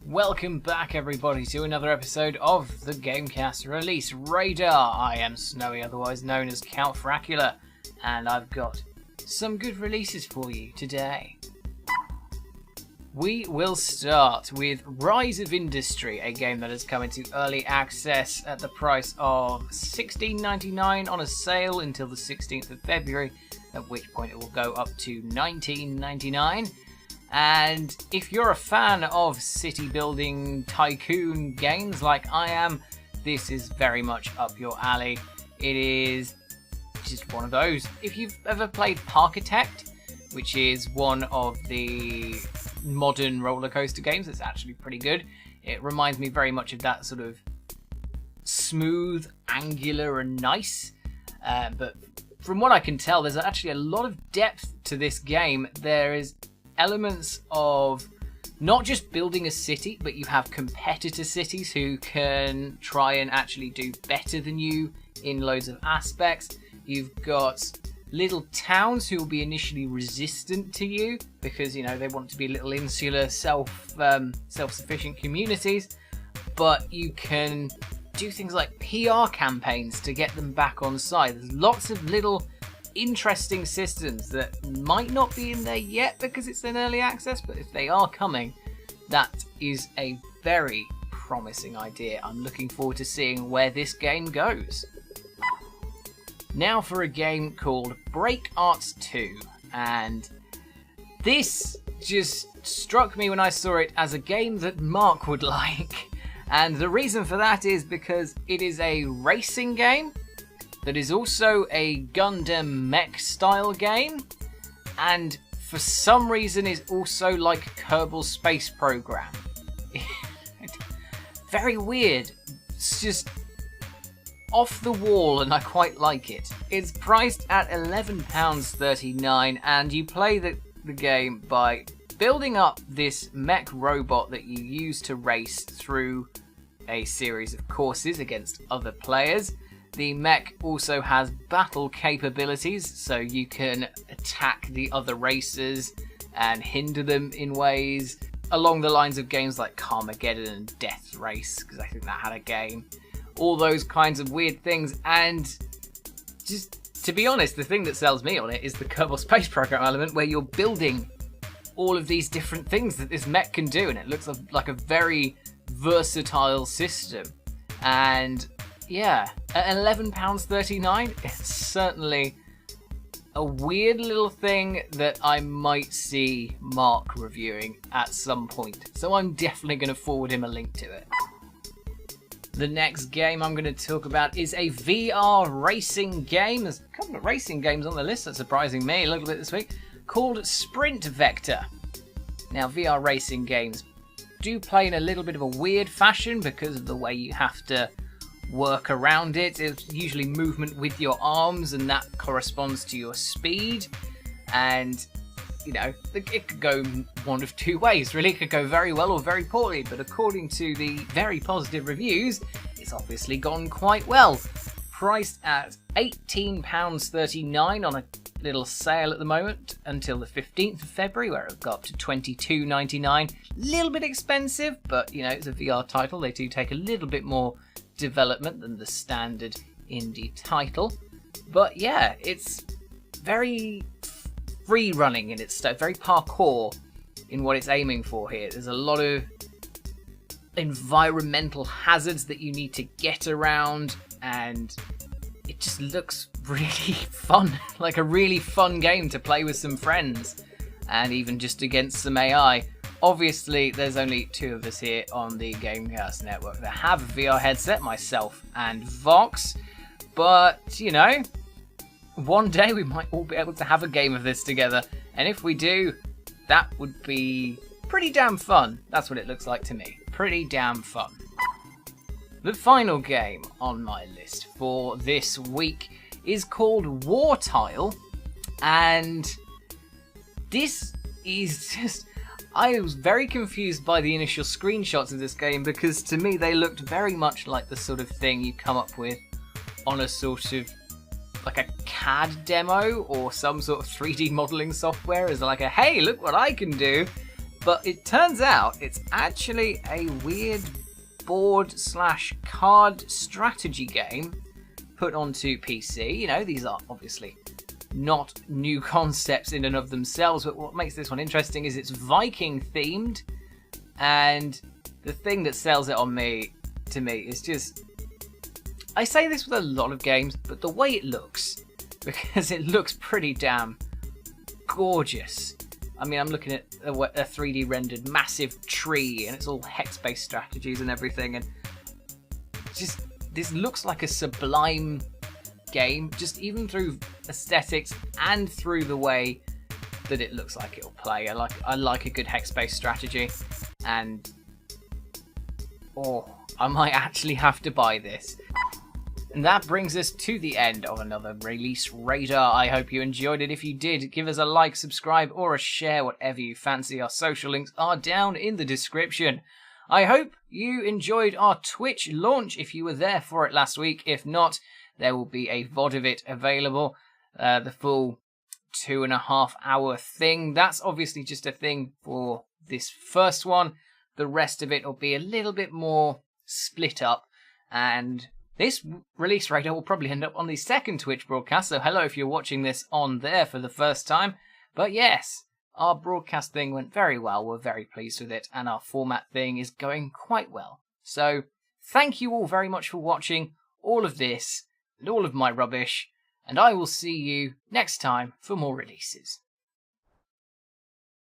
Welcome back, everybody, to another episode of the GameCast Release Radar. I am Snowy, otherwise known as Count Fracula, and I've got some good releases for you today. We will start with Rise of Industry, a game that has come into early access at the price of $16.99 on a sale until the 16th of February, at which point it will go up to $19.99. And if you're a fan of city building tycoon games like I am, this is very much up your alley. It is just one of those. If you've ever played Parkitect, which is one of the modern roller coaster games, it's actually pretty good. It reminds me very much of that sort of smooth, angular and nice. But from what I can tell, there's actually a lot of depth to this game. There is elements of not just building a city, but you have competitor cities who can try and actually do better than you in loads of aspects. You've got little towns who will be initially resistant to you because, you know, they want to be little insular, self-sufficient communities, but you can do things like PR campaigns to get them back on side. There's lots of little interesting systems that might not be in there yet because it's in early access, but if they are coming, that is a very promising idea. I'm looking forward to seeing where this game goes. Now for a game called BreakArts 2, and this just struck me when I saw it as a game that Mark would like, and the reason for that is because it is a racing game that is also a Gundam mech style game, and for some reason is also like Kerbal Space Program. Very weird. It's just off the wall and I quite like it. It's priced at £11.39 and you play the game by building up this mech robot that you use to race through a series of courses against other players. The mech also has battle capabilities, so you can attack the other racers and hinder them in ways along the lines of games like Carmageddon and Death Race, because I think that had a game. All those kinds of weird things, and just to be honest, the thing that sells me on it is the Kerbal Space Program element where you're building all of these different things that this mech can do, and it looks like a very versatile system. And yeah, at £11.39, it's certainly a weird little thing that I might see Mark reviewing at some point. So I'm definitely going to forward him a link to it. The next game I'm going to talk about is a VR racing game. There's a couple of racing games on the list that's surprising me a little bit this week, called Sprint Vector. Now, VR racing games do play in a little bit of a weird fashion because of the way you have to work around it. It's usually movement with your arms, and that corresponds to your speed. And, you know, it could go one of two ways, really. It could go very well or very poorly, but according to the very positive reviews, it's obviously gone quite well. Priced at £18.39 on a little sale at the moment until the 15th of February, where it'll go up to $22.99. A little bit expensive, but, you know, it's a VR title. They do take a little bit more development than the standard indie title. But yeah, it's very free running in its stuff, very parkour in what it's aiming for here. There's a lot of environmental hazards that you need to get around, and it just looks really fun, like a really fun game to play with some friends and even just against some AI. Obviously, there's only two of us here on the GameCast network that have a VR headset, myself and Vox, but, you know, one day we might all be able to have a game of this together. And if we do, that would be pretty damn fun. That's what it looks like to me. Pretty damn fun. The final game on my list for this week is called WarTile. And this is just... I was very confused by the initial screenshots of this game because to me they looked very much like the sort of thing you come up with on a sort of like a CAD demo or some sort of 3D modeling software as like a hey, look what I can do. But it turns out it's actually a weird board/card strategy game put onto PC. You know, these are obviously not new concepts in and of themselves, but what makes this one interesting is it's Viking themed, and the thing that sells it on me, to me, is just, I say this with a lot of games, but the way it looks, because it looks pretty damn gorgeous. I mean, I'm looking at a 3D rendered massive tree, and it's all hex-based strategies and everything, and just, this looks like a sublime game, just even through aesthetics and through the way that it looks like it'll play. I like a good hex-based strategy, and I might actually have to buy this. And that brings us to the end of another Release Radar. I hope you enjoyed it. If you did, give us a like, subscribe, or a share, whatever you fancy. Our social links are down in the description. I hope you enjoyed our Twitch launch if you were there for it last week. If not, there will be a VOD of it available, the full 2.5 hour thing. That's obviously just a thing for this first one. The rest of it will be a little bit more split up, and this Release Radar will probably end up on the second Twitch broadcast, so hello if you're watching this on there for the first time. But yes, our broadcast thing went very well, we're very pleased with it, and our format thing is going quite well. So thank you all very much for watching all of this and all of my rubbish, and I will see you next time for more releases.